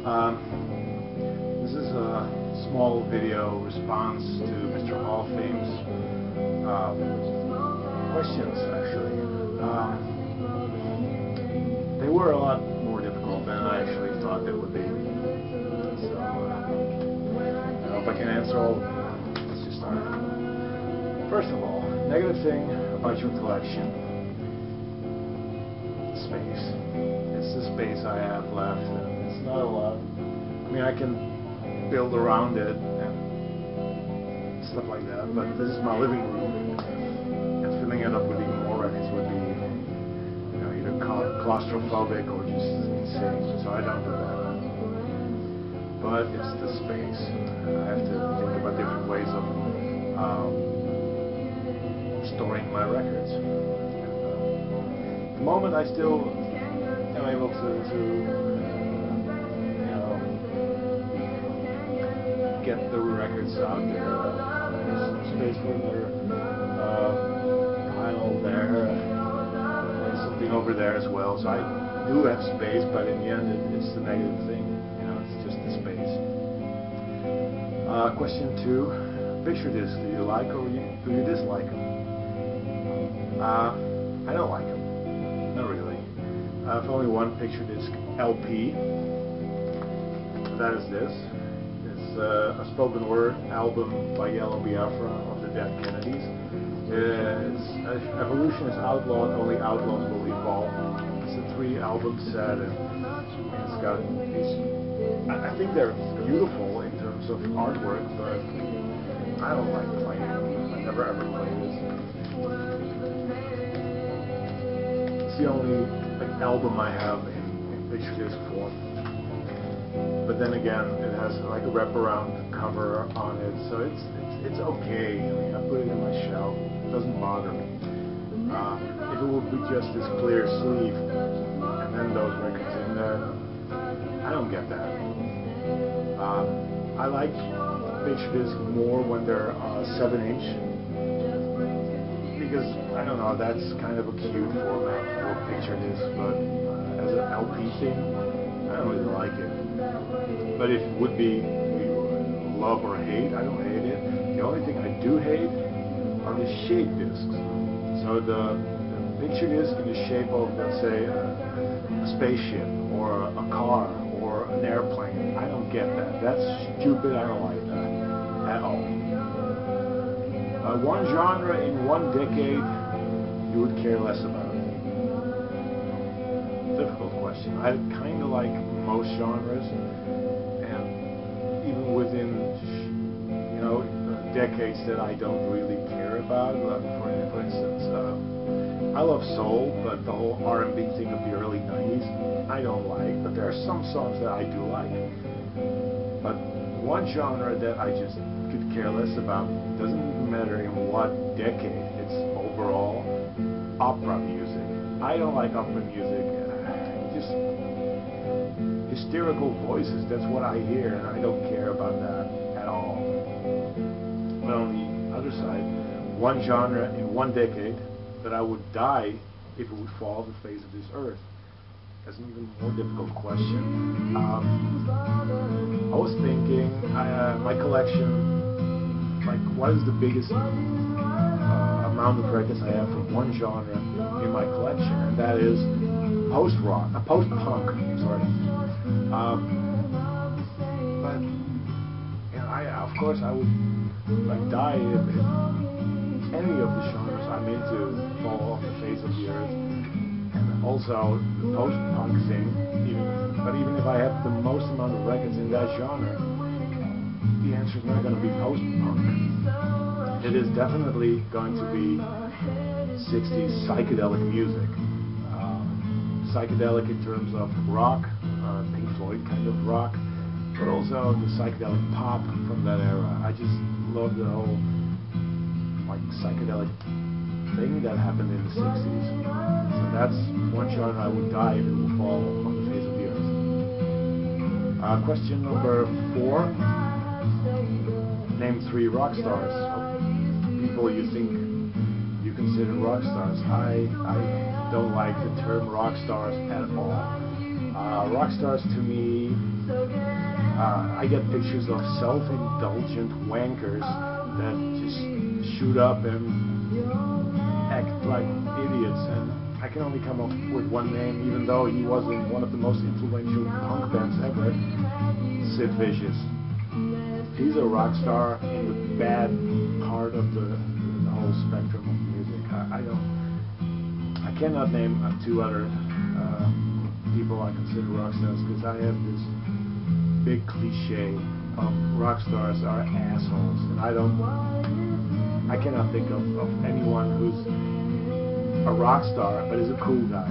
This is a small video response to Mr. Mrhoffame's questions, actually. They were a lot more difficult than I actually thought they would be. So, I hope I can answer all of them. Let's just start. First of all, negative thing about your collection. Space. It's the space I have left, and it's not a lot. I mean, I can build around it and stuff like that, but this is my living room, and filling it up with even more records would be, either claustrophobic or just insane, so I don't do that. But it's the space. I have to think about different ways of storing my records. At the moment, I still am able to get the records out there. There's space for another pile there. There's something over there as well. So I do have space, but in the end, it's the negative thing. It's just the space. Question 2: picture discs. Do you like or do you dislike them? I don't like them. Not really. I have only one picture disc LP. That is this. It's a spoken word album by Yellow Biafra of the Dead Kennedys. Evolution is outlawed, only outlaws will evolve. It's a 3-album set, and it's got these. I think they're beautiful in terms of artwork, but I don't like playing them. I never ever played this. It's the only album I have in picture disc form. But then again, it has like a wraparound cover on it, so it's okay. I mean, I put it in my shelf. It doesn't bother me. If it would be just this clear sleeve and then those records in there, I don't get that. I like picture disc more when they're 7-inch, because I don't know, that's kind of a cute format for picture disc, but as an LP thing, I don't really like it. But if it would be love or hate, I don't hate it. The only thing I do hate are the shape discs. So the picture disc in the shape of, let's say, a spaceship or a car or an airplane. I don't get that. That's stupid. I don't like that at all. One genre in one decade you would care less about. Difficult question. I kind of like most genres, and even within decades that I don't really care about. For instance, I love soul, but the whole R&B thing of the early 90s I don't like. But there are some songs that I do like. But one genre that I just could care less about, doesn't even matter in what decade, it's overall opera music. I don't like opera music. Just hysterical voices, that's what I hear, and I don't care about that at all. But on the other side, one genre in one decade that I would die if it would fall off the face of this earth. That's an even more difficult question. I was thinking, my collection, like, what is the biggest amount of records I have from one genre in my collection, and that is post-rock, post-punk, sorry. But of course, I would die if any of the genres I'm into fall off the face of the earth. And also the post-punk thing. But even if I have the most amount of records in that genre, the answer is not going to be post-punk. It is definitely going to be 60s psychedelic music. Psychedelic in terms of rock, Pink Floyd kind of rock, but also the psychedelic pop from that era. I just love the whole psychedelic thing that happened in the 60s. So that's one genre I would die if it would fall on the face of the earth. Question number 4. Name 3 rock stars. People you think you consider rock stars. I don't like the term rock stars at all. Rock stars to me, I get pictures of self-indulgent wankers that just shoot up and act like idiots, and I can only come up with one name, even though he was in one of the most influential punk bands ever, Sid Vicious. He's a rock star in the bad part of the whole spectrum of music. I cannot name two other people I consider rock stars, because I have this big cliche of rock stars are assholes, and I cannot think of anyone who's a rock star but is a cool guy.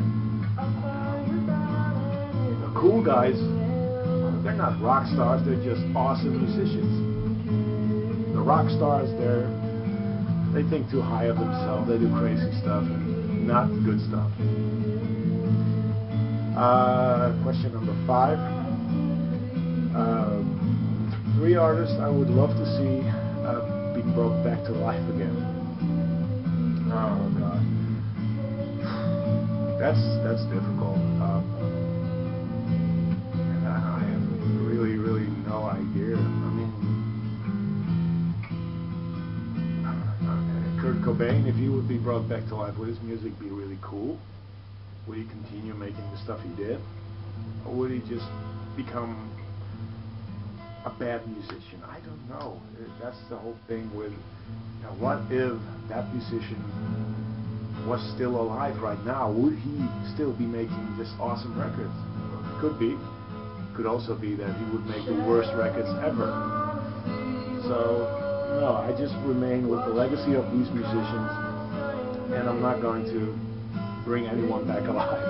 The cool guys, they're not rock stars, they're just awesome musicians. The rock stars, they think too high of themselves, they do crazy stuff and not good stuff. Question number 5. 3 artists I would love to see being brought back to life again. Oh god, that's difficult. And I have really no idea. I mean, Kurt Cobain, if he would be brought back to life, would his music be really cool? Would he continue making the stuff he did? Or would he just become a bad musician? I don't know. That's the whole thing with, what if that musician was still alive right now? Would he still be making just awesome records? Could be. Could also be that he would make the worst records ever. So, no, I just remain with the legacy of these musicians, and I'm not going to bring anyone back alive.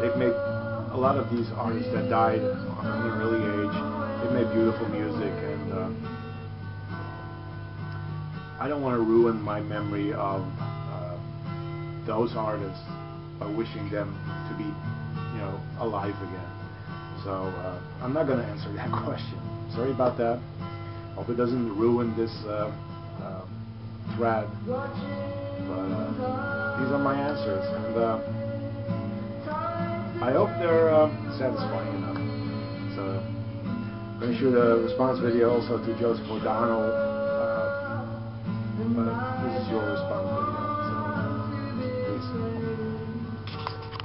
They've made a lot of these artists that died on an early age. They've made beautiful music, and I don't want to ruin my memory of those artists by wishing them to be, alive again. So I'm not going to answer that question. Sorry about that. Hope it doesn't ruin this thread. But these are my answers, and I hope they're satisfying enough. So I'm going to shoot a response video also to Joseph O'Donnell